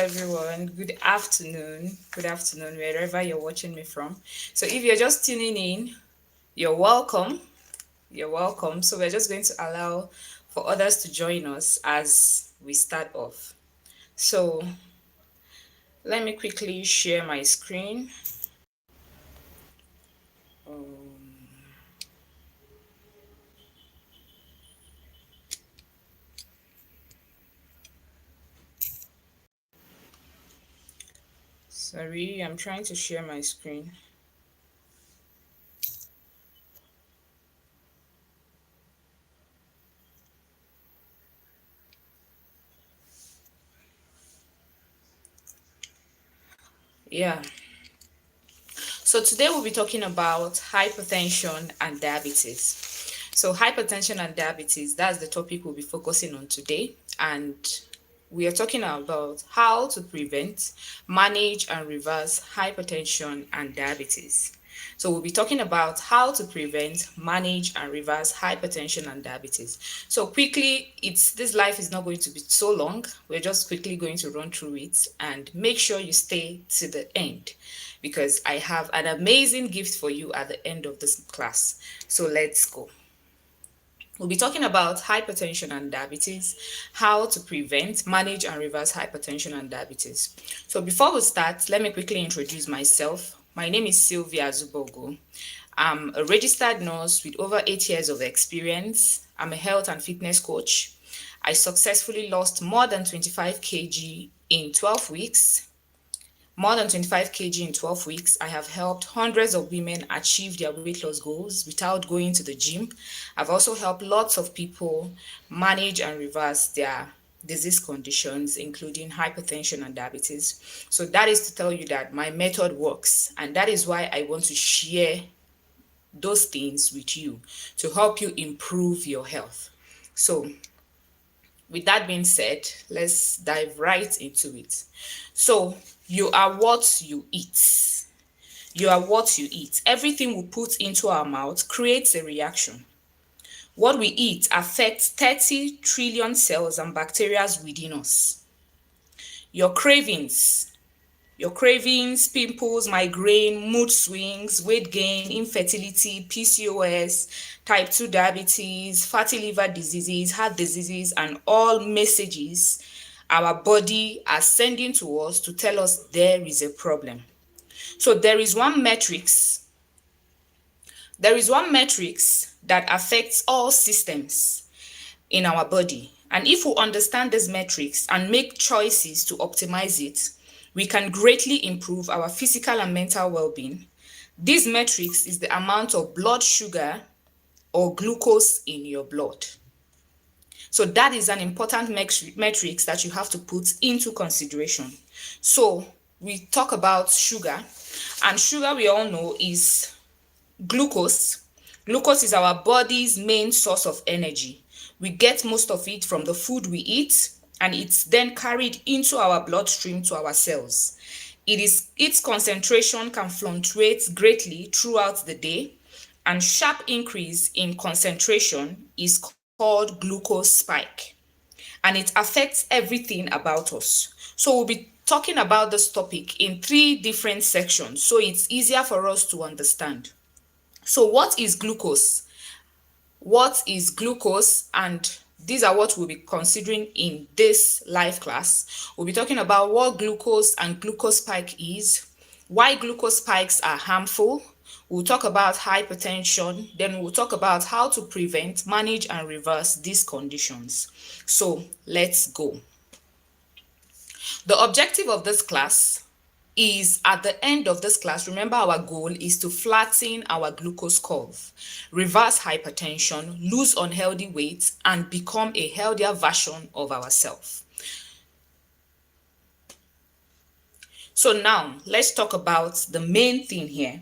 everyone. Good afternoon. Good afternoon, wherever you're watching me from. So, if you're just tuning in, you're welcome. You're welcome. So, we're just going to allow for others to join us as we start off. So, let me quickly share my screen. Sorry, I'm trying to share my screen. Yeah. So today we'll be talking about hypertension and diabetes. So hypertension and diabetes, that's the topic we'll be focusing on today. And we are talking about how to prevent, manage, and reverse hypertension and diabetes. So we'll be talking about how to prevent, manage, and reverse hypertension and diabetes. So quickly, this life is not going to be so long. We're just quickly going to run through it and make sure you stay to the end because I have an amazing gift for you at the end of this class. So let's go. We'll be talking about hypertension and diabetes, how to prevent, manage, and reverse hypertension and diabetes. So before we start, let me quickly introduce myself. My name is Sylvia Zubogo. I'm a registered nurse with over 8 years of experience. I'm a health and fitness coach. I successfully lost more than 25 kg in 12 weeks. More than 25 kg in 12 weeks. I have helped hundreds of women achieve their weight loss goals without going to the gym. I've also helped lots of people manage and reverse their disease conditions, including hypertension and diabetes. So that is to tell you that my method works, and that is why I want to share those things with you to help you improve your health. So with that being said, let's dive right into it. So you are what you eat. You are what you eat. Everything we put into our mouth creates a reaction. What we eat affects 30 trillion cells and bacteria within us. Your cravings, pimples, migraine, mood swings, weight gain, infertility, PCOS, type 2 diabetes, fatty liver diseases, heart diseases, and all messages our body are sending to us to tell us there is a problem. So there is one matrix that affects all systems in our body. And if we understand this matrix and make choices to optimize it, we can greatly improve our physical and mental well-being. This matrix is the amount of blood sugar or glucose in your blood. So that is an important matrix that you have to put into consideration. So we talk about sugar, and sugar we all know is glucose. Glucose is our body's main source of energy. We get most of it from the food we eat, and it's then carried into our bloodstream to our cells. Its concentration can fluctuate greatly throughout the day, and sharp increase in concentration is called glucose spike, and it affects everything about us. So we'll be talking about this topic in 3 different sections so it's easier for us to understand. So what is glucose? What is glucose? And these are what we'll be considering in this live class. We'll be talking about what glucose and glucose spike is, why glucose spikes are harmful. We'll talk about hypertension, then we'll talk about how to prevent, manage, and reverse these conditions. So let's go. The objective of this class is, at the end of this class, remember our goal is to flatten our glucose curve, reverse hypertension, lose unhealthy weight, and become a healthier version of ourselves. So now let's talk about the main thing here.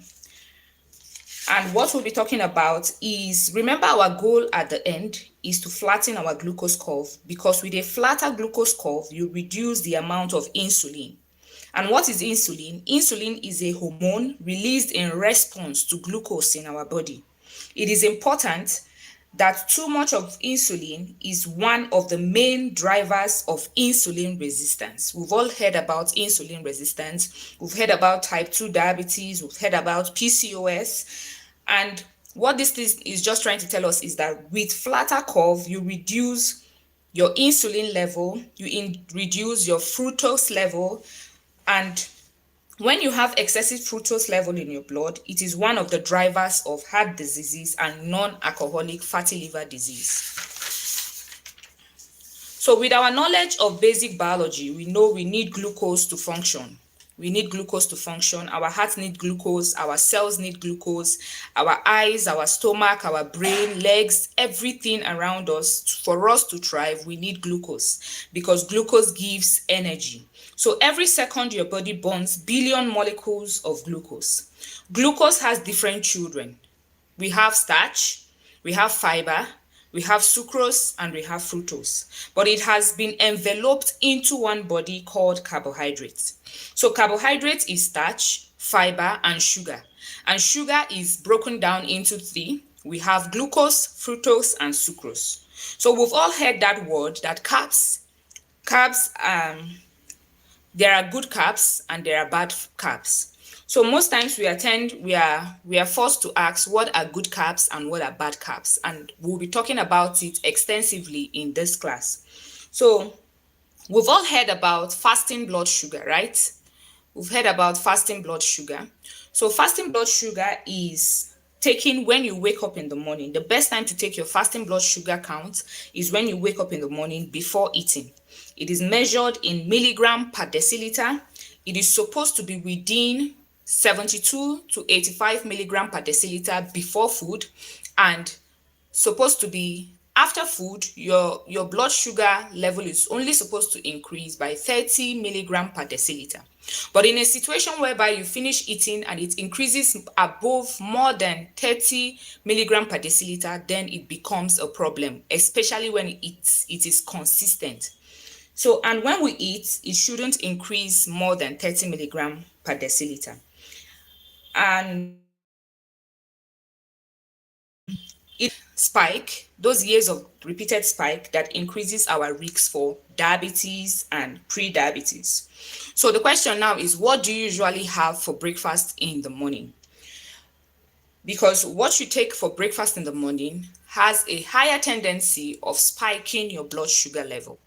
And what we'll be talking about is, remember our goal at the end is to flatten our glucose curve, because with a flatter glucose curve, you reduce the amount of insulin. And what is insulin? Insulin is a hormone released in response to glucose in our body. It is important that too much of insulin is one of the main drivers of insulin resistance. We've all heard about insulin resistance. We've heard about type 2 diabetes. We've heard about PCOS. And what this is just trying to tell us is that with flatter curve, you reduce your insulin level, reduce your fructose level, and when you have excessive fructose level in your blood, it is one of the drivers of heart diseases and non-alcoholic fatty liver disease. So with our knowledge of basic biology, we know we need glucose to function. We need glucose to function. Our hearts need glucose. Our cells need glucose. Our eyes, our stomach, our brain, legs, everything around us, for us to thrive, we need glucose because glucose gives energy. So every second, your body burns billion molecules of glucose. Glucose has different children. We have starch, we have fiber, we have sucrose, and we have fructose. But it has been enveloped into one body called carbohydrates. So carbohydrates is starch, fiber, and sugar. And sugar is broken down into three. We have glucose, fructose, and sucrose. So we've all heard that word, that carbs, there are good carbs and there are bad carbs. So most times we are forced to ask what are good carbs and what are bad carbs, and we'll be talking about it extensively in this class. So we've all heard about fasting blood sugar, right? We've heard about fasting blood sugar. So fasting blood sugar is taken when you wake up in the morning. The best time to take your fasting blood sugar count is when you wake up in the morning before eating. It is measured in milligram per deciliter. It is supposed to be within 72 to 85 milligram per deciliter before food, and supposed to be after food. Your blood sugar level is only supposed to increase by 30 milligram per deciliter. But in a situation whereby you finish eating and it increases above more than 30 milligram per deciliter, then it becomes a problem, especially when it is consistent. So, and when we eat, it shouldn't increase more than 30 milligram per deciliter. And it spike, those years of repeated spike, that increases our risk for diabetes and pre-diabetes. So the question now is, what do you usually have for breakfast in the morning? Because what you take for breakfast in the morning has a higher tendency of spiking your blood sugar level.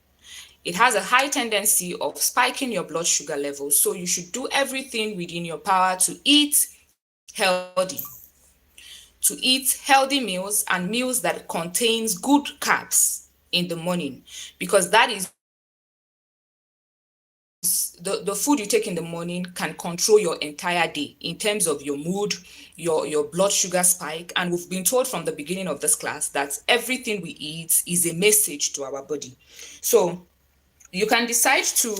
It has a high tendency of spiking your blood sugar level. So you should do everything within your power to eat healthy meals, and meals that contains good carbs in the morning, because that is the food you take in the morning can control your entire day in terms of your mood, your blood sugar spike. And we've been told from the beginning of this class that everything we eat is a message to our body. So you can decide to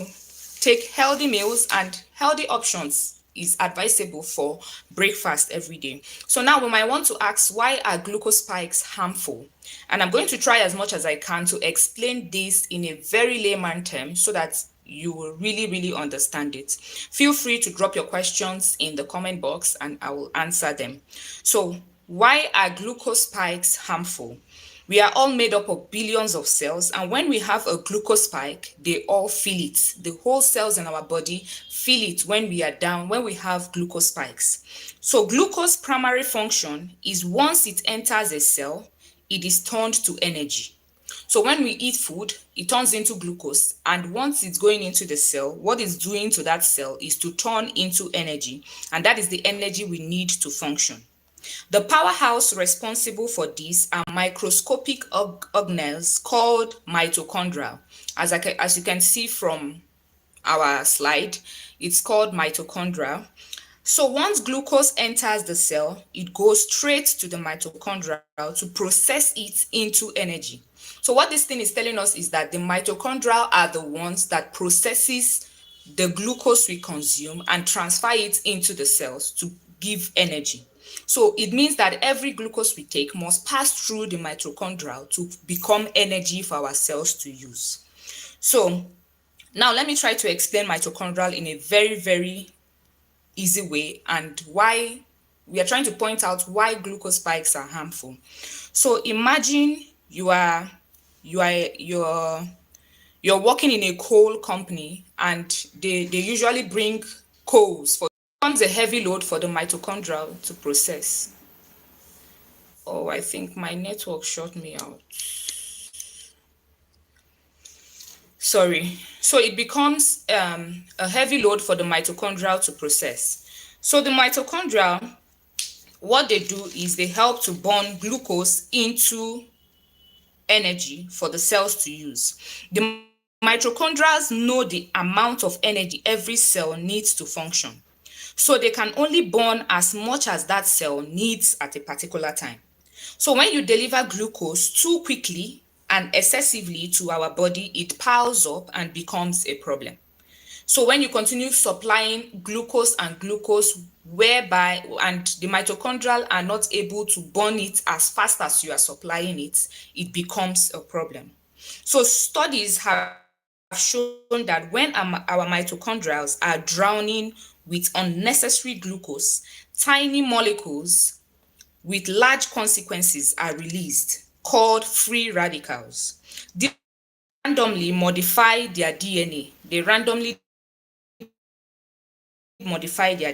take healthy meals, and healthy options is advisable for breakfast every day. So now we might want to ask, why are glucose spikes harmful? And I'm going to try as much as I can to explain this in a very layman term so that you will really understand it. Feel free to drop your questions in the comment box and I will answer them. So why are glucose spikes harmful? We are all made up of billions of cells, and when we have a glucose spike, they all feel it. The whole cells in our body feel it when we are down, when we have glucose spikes. So glucose primary function is, once it enters a cell, it is turned to energy. So when we eat food, it turns into glucose, and once it's going into the cell, what it's doing to that cell is to turn into energy, and that is the energy we need to function. The powerhouse responsible for this are microscopic organelles called mitochondria. As you can see from our slide, it's called mitochondria. So once glucose enters the cell, it goes straight to the mitochondria to process it into energy. So what this thing is telling us is that the mitochondria are the ones that processes the glucose we consume and transfer it into the cells to give energy. So it means that every glucose we take must pass through the mitochondria to become energy for our cells to use. So now let me try to explain mitochondrial in a very easy way, and why we are trying to point out why glucose spikes are harmful. So imagine you are you're working in a coal company, and they usually bring coals for, becomes a heavy load for the mitochondria to process. Oh, I think my network shut me out. Sorry. So it becomes a heavy load for the mitochondria to process. So the mitochondria, what they do is they help to burn glucose into energy for the cells to use. The mitochondria know the amount of energy every cell needs to function. So they can only burn as much as that cell needs at a particular time. So when you deliver glucose too quickly and excessively to our body, it piles up and becomes a problem. So when you continue supplying glucose, whereby and the mitochondria are not able to burn it as fast as you are supplying it, it becomes a problem. So studies have shown that when our mitochondria are drowning with unnecessary glucose, tiny molecules with large consequences are released called free radicals. These randomly modify their DNA. They randomly modify their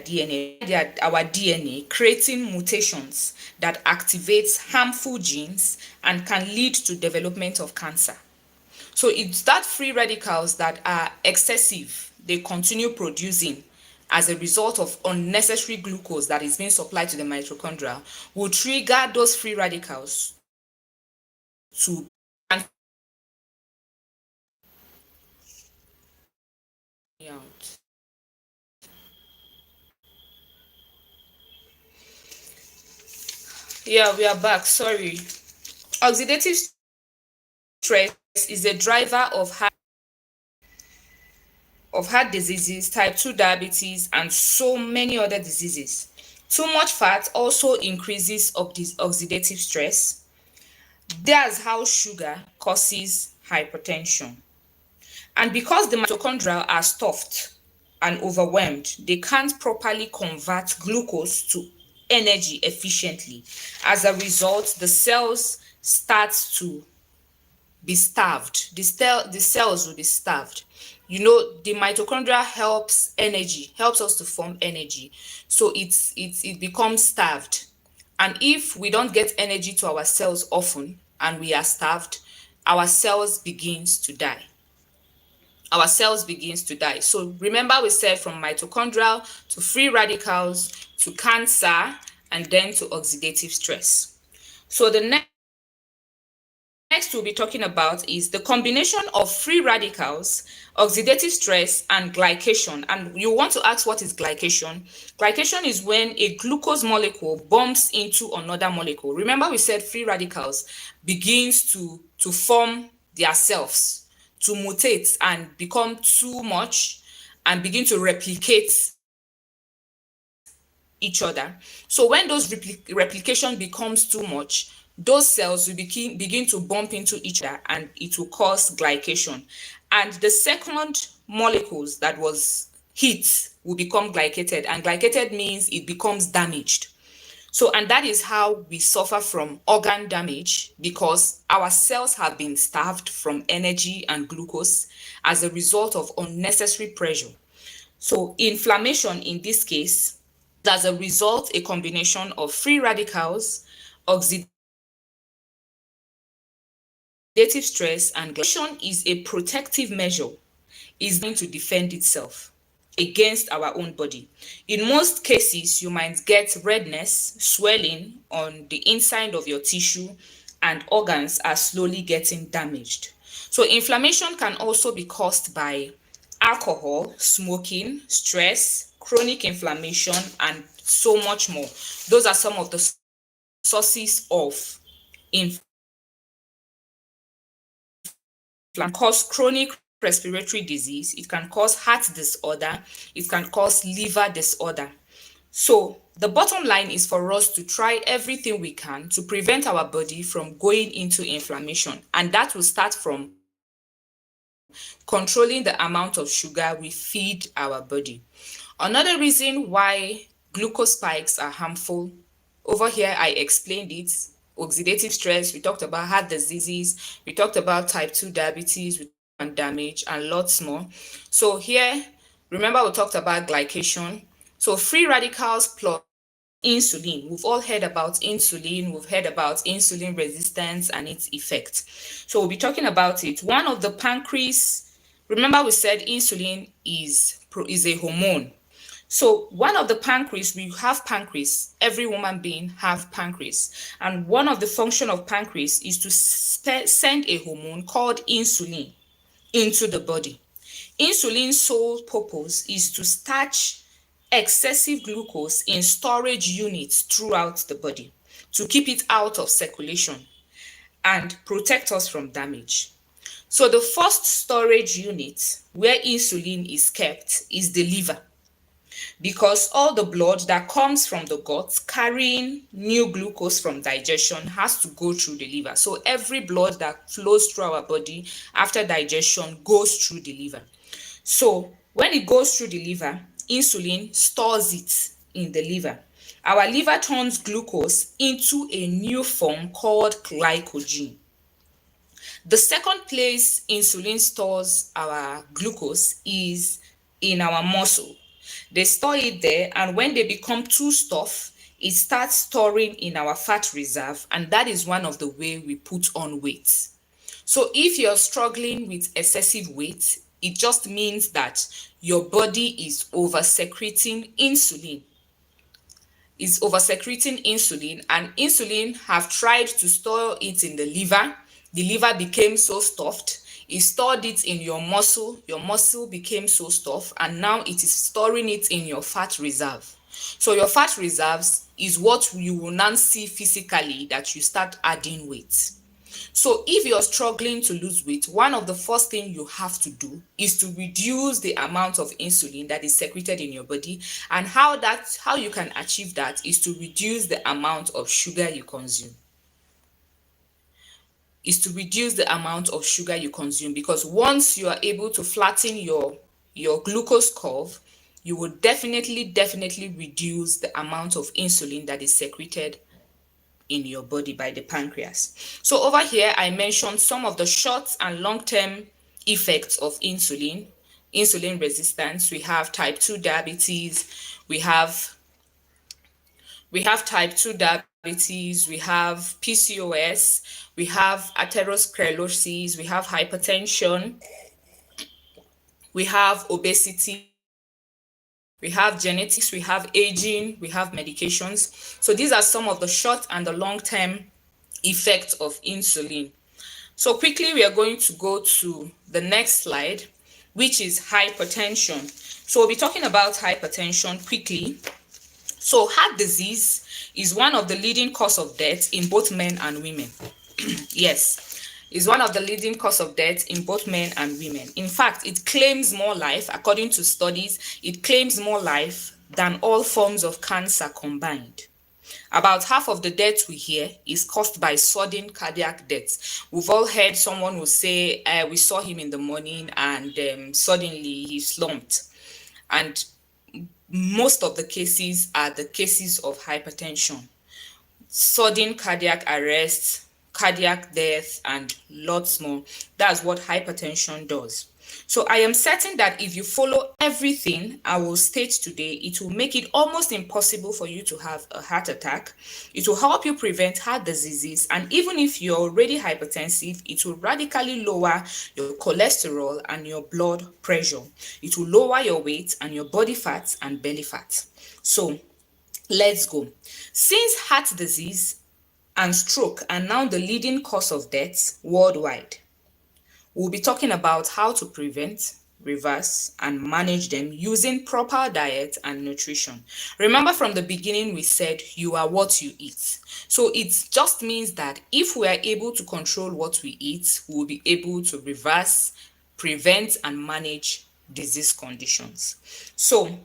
our DNA, creating mutations that activates harmful genes and can lead to development of cancer. So it's that free radicals that are excessive, they continue producing as a result of unnecessary glucose that is being supplied to the mitochondria, will trigger those free radicals to out. Yeah, we are back. Sorry. Oxidative stress is a driver of heart diseases, type 2 diabetes, and so many other diseases. Too much fat also increases oxidative stress. That's how sugar causes hypertension. And because the mitochondria are stuffed and overwhelmed, they can't properly convert glucose to energy efficiently. As a result, the cells start to be starved. The cells will be starved. You know, the mitochondria helps us to form energy. So it becomes starved. And if we don't get energy to our cells often and we are starved, our cells begins to die. Our cells begins to die. So remember, we said from mitochondrial to free radicals to cancer and then to oxidative stress. So the next we'll be talking about is the combination of free radicals, oxidative stress, and glycation. And you want to ask, what is glycation? Glycation is when a glucose molecule bumps into another molecule. Remember, we said free radicals begins to form themselves, to mutate and become too much and begin to replicate each other. So when those replication becomes too much, those cells will begin to bump into each other and it will cause glycation. And the second molecules that was hit will become glycated, and glycated means it becomes damaged. So, and that is how we suffer from organ damage, because our cells have been starved from energy and glucose as a result of unnecessary pressure. So inflammation in this case, as a result, a combination of free radicals, oxidative stress, and glycation is a protective measure, is going to defend itself against our own body. In most cases, you might get redness, swelling on the inside of your tissue, and organs are slowly getting damaged. So inflammation can also be caused by alcohol, smoking, stress, chronic inflammation, and so much more. Those are some of the sources of inflammation. Can cause chronic respiratory disease, it can cause heart disorder, it can cause liver disorder. So the bottom line is for us to try everything we can to prevent our body from going into inflammation, and that will start from controlling the amount of sugar we feed our body. Another reason why Glucose spikes are harmful. Over here, I explained it. Oxidative stress, we talked about heart diseases, we talked about type 2 diabetes, we talked about damage, and lots more. So here, remember we talked about glycation. So free radicals plus insulin. We've all heard about insulin, we've heard about insulin resistance and its effect. So we'll be talking about it. One of the pancreas, remember we said insulin is a hormone. So one of the pancreas, we have pancreas. Every woman being have pancreas, and one of the function of pancreas is to send a hormone called insulin into the body. Insulin's sole purpose is to starch excessive glucose in storage units throughout the body to keep it out of circulation and protect us from damage. So the first storage unit where insulin is kept is the liver, because all the blood that comes from the gut carrying new glucose from digestion has to go through the liver. So every blood that flows through our body after digestion goes through the liver. So when it goes through the liver, insulin stores it in the liver. Our liver turns glucose into a new form called glycogen. The second place insulin stores our glucose is in our muscle. They store it there, and when they become too stuff, it starts storing in our fat reserve, and that is one of the way we put on weight. So if you're struggling with excessive weight, it just means that your body is over secreting insulin, and insulin have tried to store it in the liver. The liver became so stuffed, it stored it in your muscle became so stuffed, and now it is storing it in your fat reserve. So your fat reserves is what you will now see physically that you start adding weight. So if you're struggling to lose weight, one of the first things you have to do is to reduce the amount of insulin that is secreted in your body. And how you can achieve that is to reduce the amount of sugar you consume. Because once you are able to flatten your glucose curve, you will definitely reduce the amount of insulin that is secreted in your body by the pancreas. So over here, I mentioned some of the short and long-term effects of insulin resistance. We have type 2 diabetes, we have type 2 diabetes, we have PCOS, we have atherosclerosis, we have hypertension, we have obesity, we have genetics, we have aging, we have medications. So these are some of the short and the long-term effects of insulin. So quickly, we are going to go to the next slide, which is hypertension. So we'll be talking about hypertension quickly. So heart disease is one of the leading cause of death in both men and women. Yes, is one of the leading cause of death in both men and women. In fact, it claims more life, according to studies, it claims more life than all forms of cancer combined. About half of the deaths we hear is caused by sudden cardiac deaths. We've all heard someone who say, we saw him in the morning and suddenly he slumped. And most of the cases are the cases of hypertension. Sudden cardiac arrest, cardiac death, and lots more. That's what hypertension does. So I am certain that if you follow everything I will state today, it will make it almost impossible for you to have a heart attack. It will help you prevent heart diseases, and even if you're already hypertensive, it will radically lower your cholesterol and your blood pressure. It will lower your weight and your body fat and belly fat. So let's go. Since heart disease and stroke are now the leading cause of death worldwide, we'll be talking about how to prevent, reverse, and manage them using proper diet and nutrition. Remember, from the beginning, we said you are what you eat. So it just means that if we are able to control what we eat, we'll be able to reverse, prevent, and manage disease conditions. So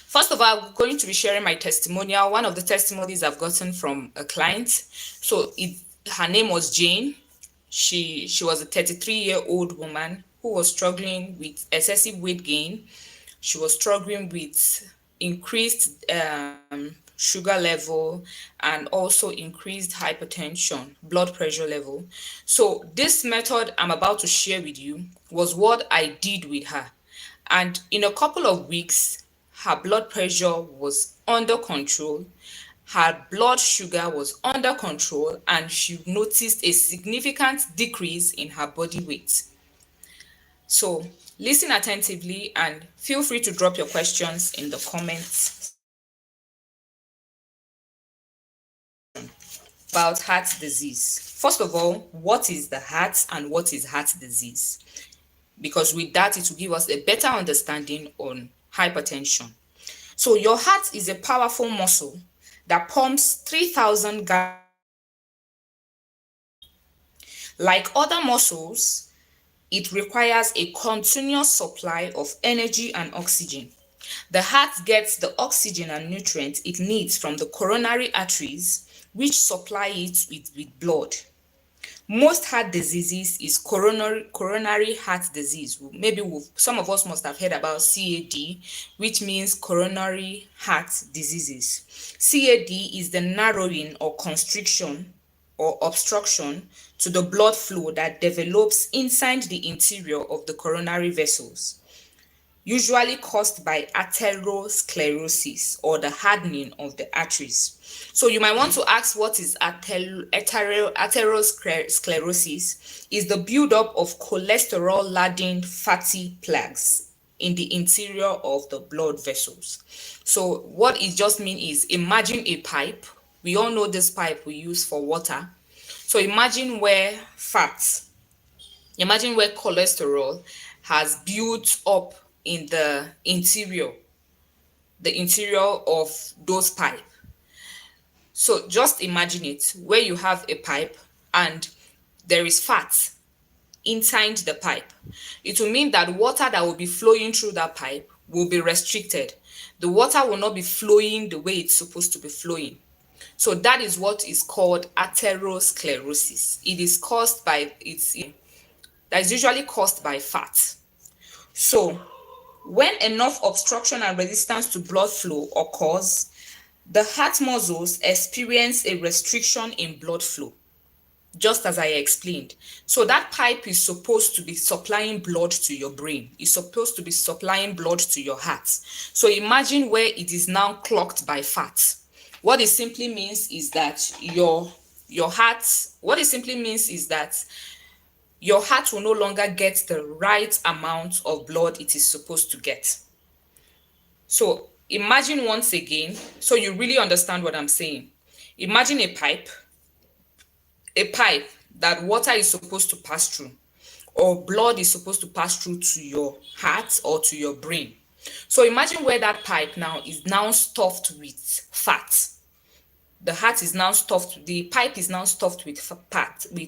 first of all, I'm going to be sharing my testimonial. One of the testimonies I've gotten from a client. So her name was Jane. She was a 33-year-old woman who was struggling with excessive weight gain. She was struggling with increased sugar level, and also increased hypertension, blood pressure level. So this method I'm about to share with you was what I did with her. And in a couple of weeks, her blood pressure was under control, her blood sugar was under control, and she noticed a significant decrease in her body weight. So listen attentively and feel free to drop your questions in the comments about heart disease. First of all, what is the heart and what is heart disease? Because with that, it will give us a better understanding on hypertension. So your heart is a powerful muscle that pumps 3,000 gallons. Like other muscles, it requires a continuous supply of energy and oxygen. The heart gets the oxygen and nutrients it needs from the coronary arteries, which supply it with blood. Most heart diseases is coronary heart disease. Maybe some of us must have heard about CAD, which means coronary heart diseases. CAD is the narrowing or constriction or obstruction to the blood flow that develops inside the interior of the coronary vessels, usually caused by atherosclerosis or the hardening of the arteries. So you might want to ask, what is atherosclerosis? Is the buildup of cholesterol-laden fatty plaques in the interior of the blood vessels. So what it just means is, imagine a pipe. We all know this pipe we use for water. So imagine where cholesterol has built up in the interior of those pipe. So just imagine it, where you have a pipe and there is fat inside the pipe. It will mean that water that will be flowing through that pipe will be restricted. The water will not be flowing the way it's supposed to be flowing. So that is what is called atherosclerosis. That is usually caused by fat. So when enough obstruction and resistance to blood flow occurs, the heart muscles experience a restriction in blood flow, just as I explained. So that pipe is supposed to be supplying blood to your brain. It's supposed to be supplying blood to your heart. So imagine where it is now clogged by fat. What it simply means is that your heart will no longer get the right amount of blood it is supposed to get. So imagine once again, so you really understand what I'm saying. Imagine a pipe that water is supposed to pass through, or blood is supposed to pass through to your heart or to your brain. So imagine where that pipe now is now stuffed with fat. The pipe is now stuffed with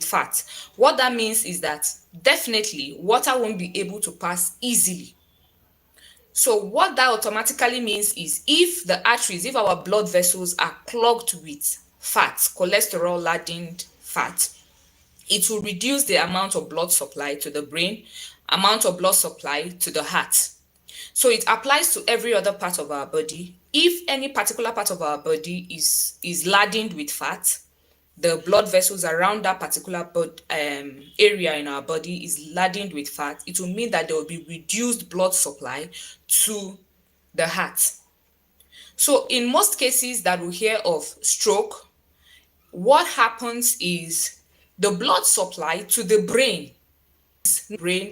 fat. What that means is that definitely water won't be able to pass easily. So what that automatically means is, if our blood vessels are clogged with fat, cholesterol-laden fat, it will reduce the amount of blood supply to the brain, amount of blood supply to the heart. So it applies to every other part of our body. If any particular part of our body is laden with fat, the blood vessels around that particular area in our body is laden with fat, it will mean that there will be reduced blood supply to the heart. So in most cases that we hear of stroke, what happens is the blood supply to the brain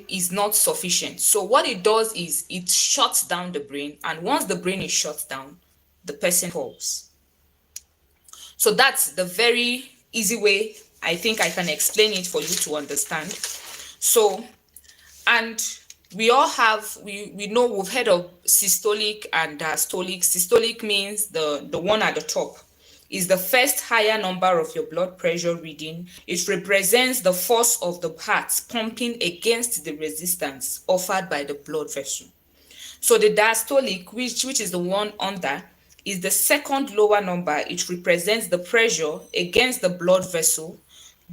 is not sufficient. So what it does is it shuts down the brain, and once the brain is shut down, the person falls. So that's the very easy way I think I can explain it for you to understand. So, and we know we've heard of systolic and diastolic. Systolic means the one at the top is the first higher number of your blood pressure reading. It represents the force of the heart pumping against the resistance offered by the blood vessel. So the diastolic, which is the one under, is the second lower number. It represents the pressure against the blood vessel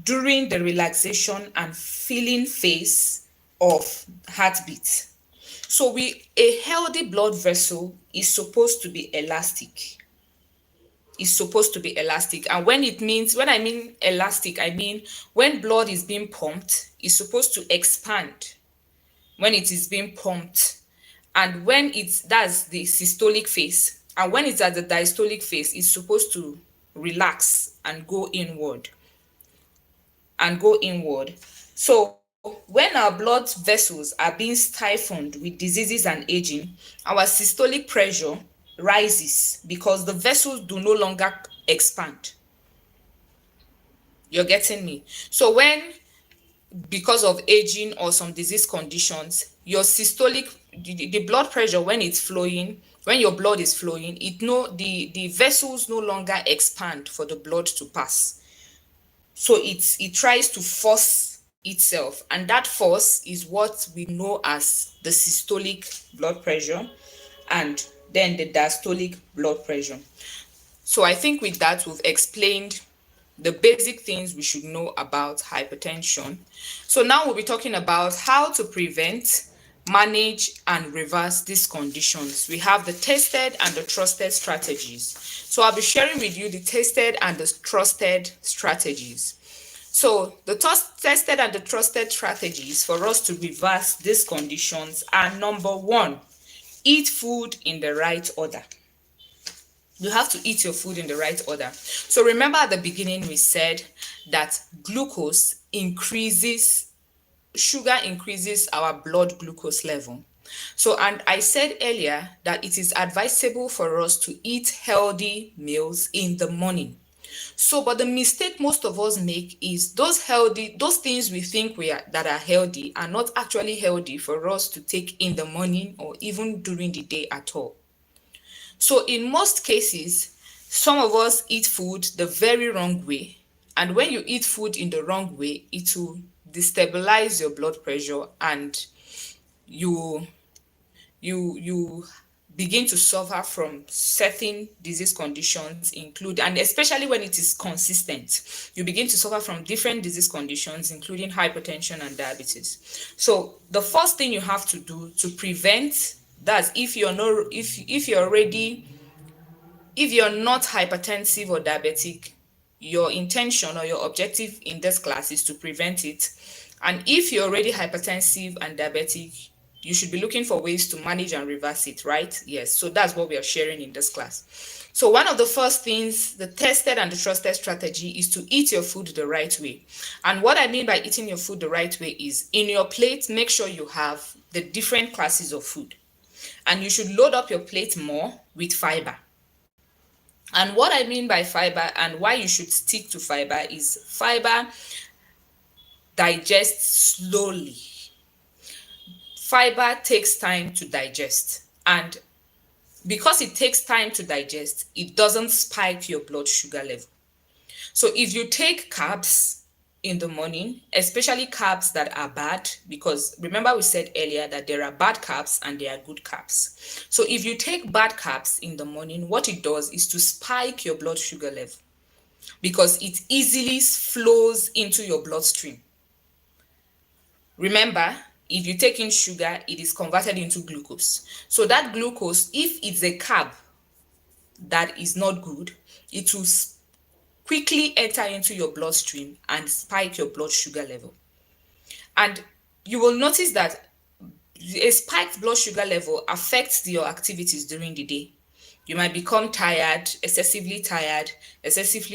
during the relaxation and filling phase of heartbeat. So a healthy blood vessel is supposed to be elastic. Is supposed to be elastic. And when I mean elastic, I mean when blood is being pumped, it's supposed to expand when it is being pumped. And that's the systolic phase. And when it's at the diastolic phase, it's supposed to relax and go inward So when our blood vessels are being stifled with diseases and aging, our systolic pressure rises because the vessels do no longer expand. You're getting me? So when, because of aging or some disease conditions, your systolic, the blood pressure, when it's flowing, when your blood is flowing, the vessels no longer expand for the blood to pass. So it tries to force itself, and that force is what we know as the systolic blood pressure and then the diastolic blood pressure. So I think with that we've explained the basic things we should know about hypertension. So now we'll be talking about how to prevent, manage, and reverse these conditions. We have the tested and the trusted strategies. So I'll be sharing with you the tested and the trusted strategies. So the tested and the trusted strategies for us to reverse these conditions are: number one, eat food in the right order. You have to eat your food in the right order. So remember at the beginning we said that sugar increases our blood glucose level. So, and I said earlier that it is advisable for us to eat healthy meals in the morning. So, but the mistake most of us make is those things we think that are healthy are not actually healthy for us to take in the morning or even during the day at all. So in most cases, some of us eat food the very wrong way. And when you eat food in the wrong way, it will destabilize your blood pressure, and you you begin to suffer from certain disease conditions and especially when it is consistent, you begin to suffer from different disease conditions, including hypertension and diabetes. So the first thing you have to do to prevent that, if you're not hypertensive or diabetic, your intention or your objective in this class is to prevent it. And if you're already hypertensive and diabetic, you should be looking for ways to manage and reverse it, right? Yes. So that's what we are sharing in this class. So one of the first things, the tested and the trusted strategy, is to eat your food the right way. And what I mean by eating your food the right way is, in your plate, make sure you have the different classes of food. And you should load up your plate more with fiber. And what I mean by fiber and why you should stick to fiber is, fiber digests slowly. Fiber takes time to digest. And because it takes time to digest, it doesn't spike your blood sugar level. So if you take carbs in the morning, especially carbs that are bad, because remember we said earlier that there are bad carbs and there are good carbs. So if you take bad carbs in the morning, what it does is to spike your blood sugar level, because it easily flows into your bloodstream. Remember, if you take in sugar, it is converted into glucose. So that glucose, if it's a carb that is not good, it will quickly enter into your bloodstream and spike your blood sugar level. And you will notice that a spiked blood sugar level affects your activities during the day. You might become tired, excessively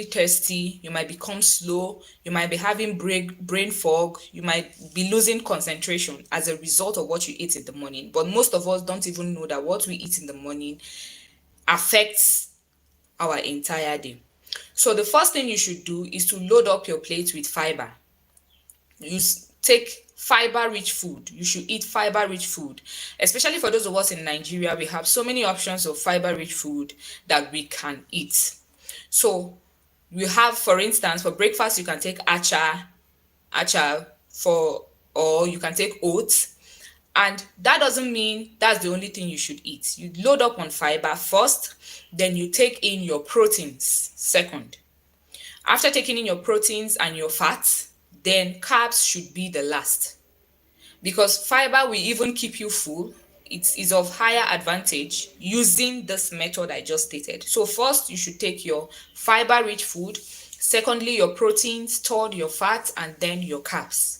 thirsty. You might become slow. You might be having brain fog. You might be losing concentration as a result of what you eat in the morning. But most of us don't even know that what we eat in the morning affects our entire day. So the first thing you should do is to load up your plate with fiber. You take fiber rich food. You should eat fiber rich food. Especially for those of us in Nigeria, we have so many options of fiber rich food that we can eat. So we have, for instance, for breakfast you can take acha or you can take oats. And that doesn't mean that's the only thing you should eat. You load up on fiber first, then you take in your proteins second. After taking in your proteins and your fats, then carbs should be the last. Because fiber will even keep you full. it is of higher advantage using this method I just stated. So first, you should take your fiber rich food, secondly your proteins, third your fats, and then your carbs.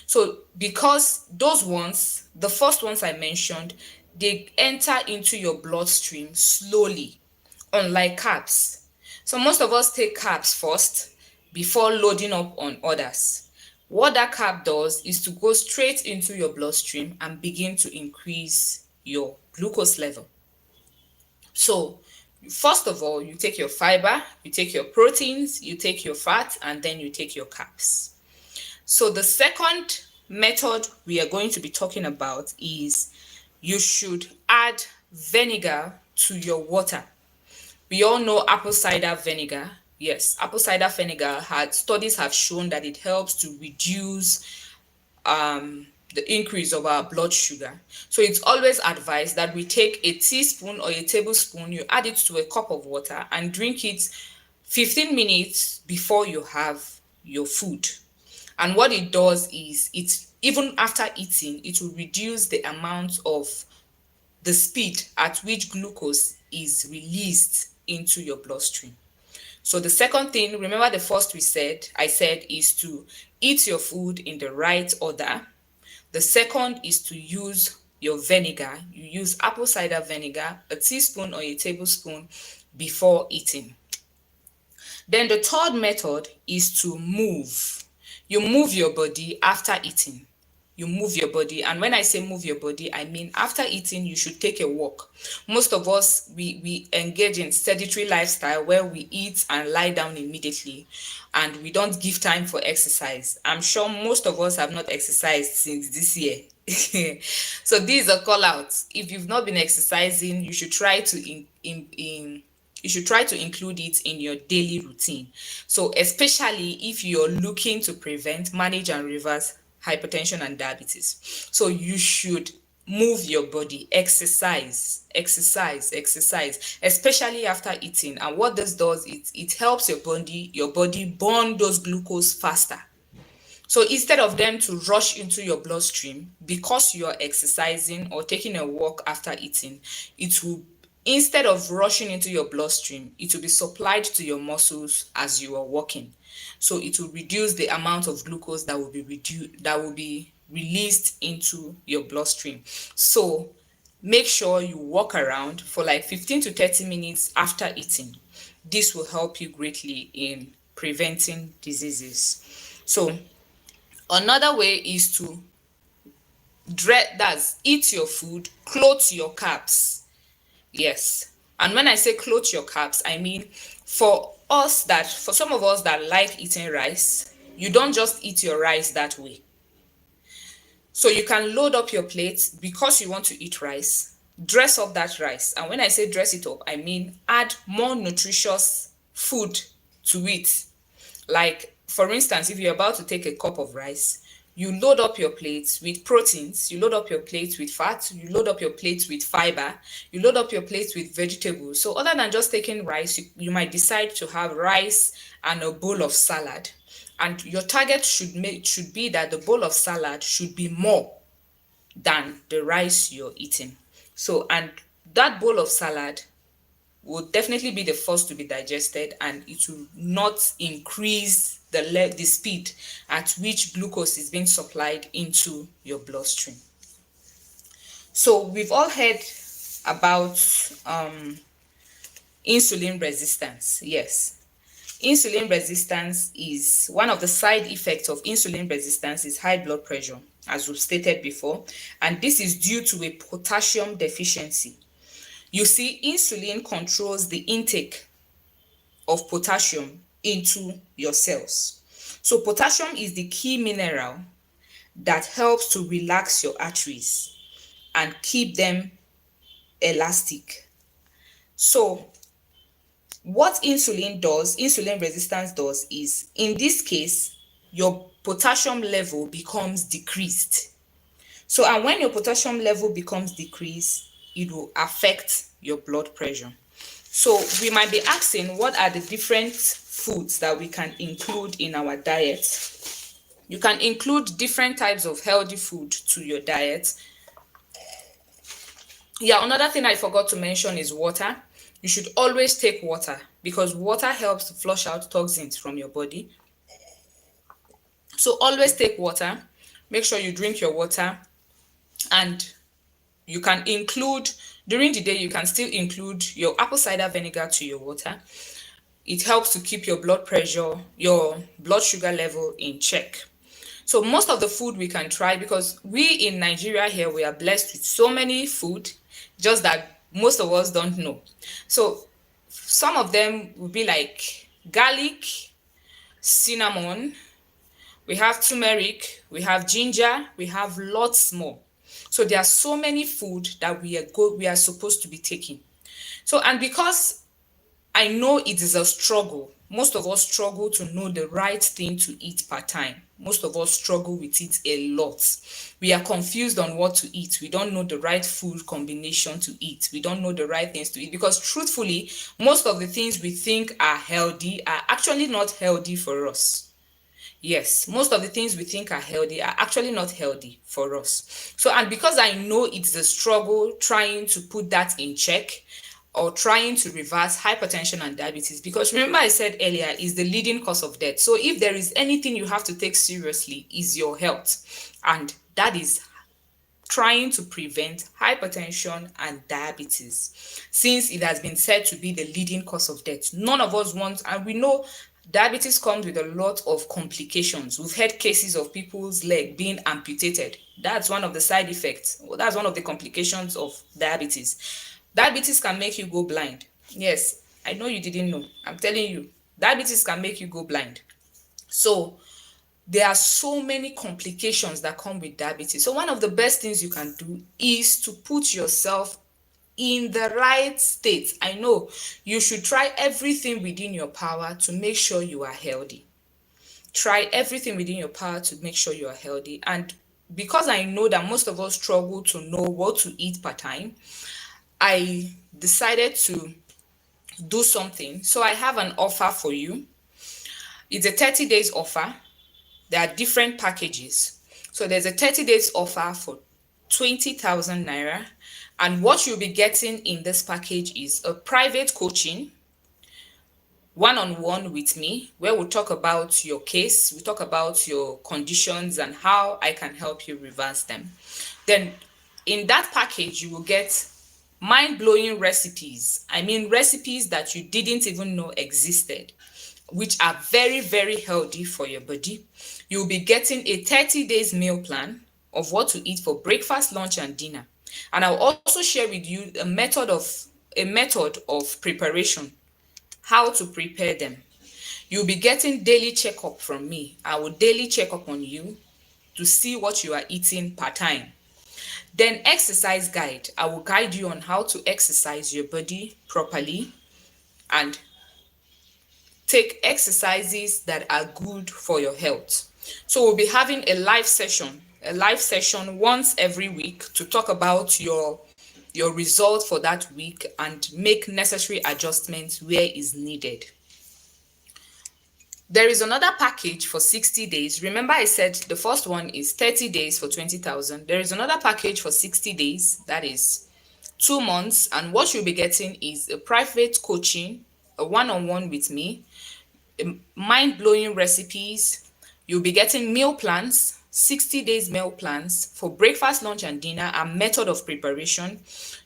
So because those ones, the first ones I mentioned, they enter into your bloodstream slowly, unlike carbs. So most of us take carbs first before loading up on others. What that carb does is to go straight into your bloodstream and begin to increase your glucose level. So first of all, you take your fiber, you take your proteins, you take your fat, and then you take your carbs. So the second method we are going to be talking about is you should add vinegar to your water. We all know apple cider vinegar. Yes, apple cider vinegar studies have shown that it helps to reduce the increase of our blood sugar. So it's always advised that we take a teaspoon or a tablespoon, you add it to a cup of water and drink it 15 minutes before you have your food. And what it does is, even after eating, it will reduce the amount of the speed at which glucose is released into your bloodstream. So the second thing, remember the first I said is to eat your food in the right order. The second is to use your vinegar. You use apple cider vinegar, a teaspoon or a tablespoon before eating. Then the third method is to move. You move your body after eating. You move your body, and when I say move your body, I mean after eating you should take a walk. Most of us, we engage in sedentary lifestyle where we eat and lie down immediately, and we don't give time for exercise. I'm sure most of us have not exercised since this year. So this is a call out. If you've not been exercising, you should try to include it in your daily routine. So especially if you're looking to prevent, manage, and reverse hypertension and diabetes. So you should move your body, exercise, especially after eating. And what this does, it helps your body burn those glucose faster. So instead of them to rush into your bloodstream, because you're exercising or taking a walk after eating, it will, instead of rushing into your bloodstream, it will be supplied to your muscles as you are walking. So it will reduce the amount of glucose that will be released into your bloodstream. So make sure you walk around for like 15 to 30 minutes after eating. This will help you greatly in preventing diseases. So another way is to eat your food, clothe your carbs. Yes. And when I say clothe your carbs, I mean for some of us that like eating rice, you don't just eat your rice that way. So you can load up your plate because you want to eat rice, dress up that rice. And when I say dress it up, I mean add more nutritious food to it. Like, for instance, if you're about to take a cup of rice, you load up your plate with proteins, you load up your plate with fat, you load up your plate with fiber, you load up your plate with vegetables. So other than just taking rice, you might decide to have rice and a bowl of salad. And your target should be that the bowl of salad should be more than the rice you're eating. So, and that bowl of salad will definitely be the first to be digested, and it will not increase the speed at which glucose is being supplied into your bloodstream. So we've all heard about insulin resistance. Yes. Insulin resistance is one of the side effects of insulin resistance is high blood pressure, as we've stated before, and this is due to a potassium deficiency. You see, insulin controls the intake of potassium into your cells. So potassium is the key mineral that helps to relax your arteries and keep them elastic. So what insulin resistance does is, in this case, your potassium level becomes decreased. So, and when your potassium level becomes decreased, it will affect your blood pressure. So we might be asking, what are the different foods that we can include in our diet? You can include different types of healthy food to your diet. Yeah, another thing I forgot to mention is water. You should always take water because water helps to flush out toxins from your body. So always take water. Make sure you drink your water, and you can include, during the day you can still include your apple cider vinegar to your water. It helps to keep your blood pressure, your blood sugar level in check. So most of the food we can try, because we in Nigeria here, we are blessed with so many food, just that most of us don't know. So some of them will be like garlic, cinnamon, we have turmeric, we have ginger, we have lots more. So there are so many food that we are supposed to be taking. So, and because I know it is a struggle, most of us struggle to know the right thing to eat per time. Most of us struggle with it a lot. We are confused on what to eat. We don't know the right food combination to eat. We don't know the right things to eat, because truthfully, most of the things we think are healthy are actually not healthy for us. Yes, most of the things we think are healthy are actually not healthy for us. So, and because I know it's a struggle trying to put that in check, or trying to reverse hypertension and diabetes, because remember I said earlier, is the leading cause of death. So if there is anything you have to take seriously, is your health. And that is trying to prevent hypertension and diabetes, since it has been said to be the leading cause of death. None of us want, and we know diabetes comes with a lot of complications. We've heard cases of people's leg being amputated. That's one of the side effects. Well, that's one of the complications of diabetes. Diabetes can make you go blind. Yes, I know you didn't know. I'm telling you, diabetes can make you go blind. So there are so many complications that come with diabetes. So one of the best things you can do is to put yourself in the right state. I know you should try everything within your power to make sure you are healthy. Try everything within your power to make sure you are healthy. And because I know that most of us struggle to know what to eat per time, I decided to do something. So I have an offer for you. It's a 30 days offer. There are different packages. So there's a 30 days offer for 20,000 naira. And what you'll be getting in this package is a private coaching, one-on-one with me, where we'll talk about your case, we talk about your conditions and how I can help you reverse them. Then in that package, you will get mind-blowing recipes. I mean, recipes that you didn't even know existed, which are very, very healthy for your body. You'll be getting a 30 days meal plan of what to eat for breakfast, lunch, and dinner. And I'll also share with you a method of preparation, how to prepare them. You'll be getting daily checkup from me. I will daily check up on you to see what you are eating per time. Then exercise guide. I will guide you on how to exercise your body properly and take exercises that are good for your health. So we'll be having a live session once every week to talk about your result for that week and make necessary adjustments where is needed. There is another package for 60 days. Remember I said the first one is 30 days for 20,000. There is another package for 60 days, that is 2 months, and what you'll be getting is a private coaching, a one-on-one with me, mind-blowing recipes. You'll be getting meal plans, 60 days meal plans for breakfast, lunch, and dinner, and method of preparation.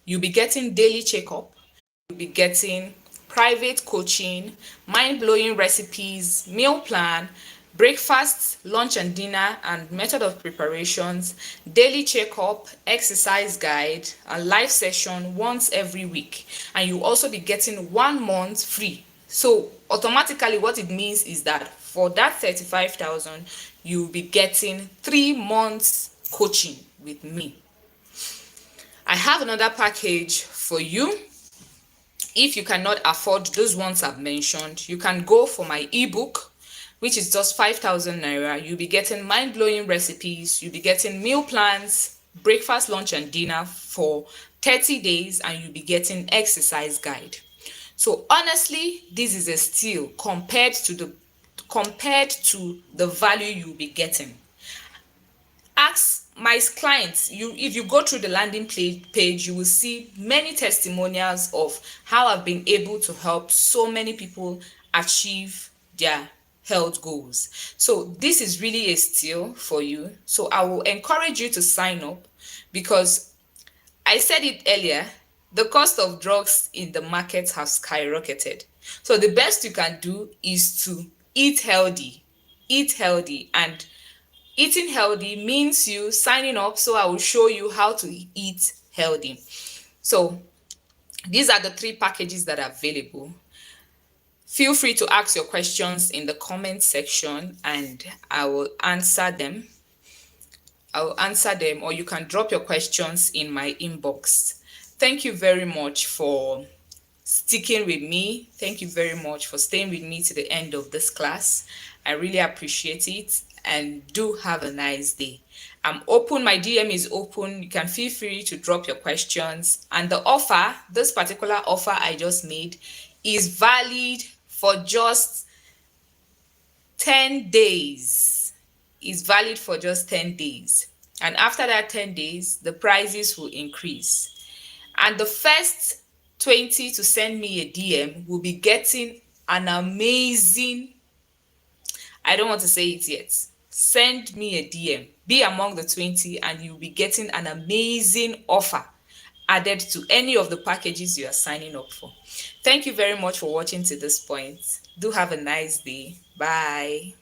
You'll be getting daily checkup. You'll be getting private coaching, mind-blowing recipes, meal plan, breakfast, lunch, and dinner, and method of preparations, daily checkup, exercise guide, a live session once every week. And you also be getting 1 month free. So automatically what it means is that for that 35,000, you'll be getting 3 months coaching with me. I have another package for you. If you cannot afford those ones I've mentioned, you can go for my ebook, which is just 5,000 naira. You'll be getting mind-blowing recipes, you'll be getting meal plans, breakfast, lunch, and dinner for 30 days, and you'll be getting exercise guide. So honestly, this is a steal compared to the value you'll be getting. Ask my clients, if you go through the landing page, you will see many testimonials of how I've been able to help so many people achieve their health goals. So this is really a steal for you. So I will encourage you to sign up, because I said it earlier, the cost of drugs in the market has skyrocketed. So the best you can do is to eat healthy. Eat healthy, and eating healthy means you signing up, so I will show you how to eat healthy. So these are the 3 packages that are available. Feel free to ask your questions in the comment section and I will answer them. Or you can drop your questions in my inbox. Thank you very much for sticking with me. Thank you very much for staying with me to the end of this class. I really appreciate it, and do have a nice day. I'm open, my DM is open. You can feel free to drop your questions. And the offer, this particular offer I just made, is valid for just 10 days. Is valid for just 10 days. And after that 10 days, the prices will increase. And the first 20 to send me a DM will be getting an amazing, I don't want to say it yet. Send me a DM. Be among the 20 and you'll be getting an amazing offer added to any of the packages you are signing up for. Thank you very much for watching to this point. Do have a nice day. Bye.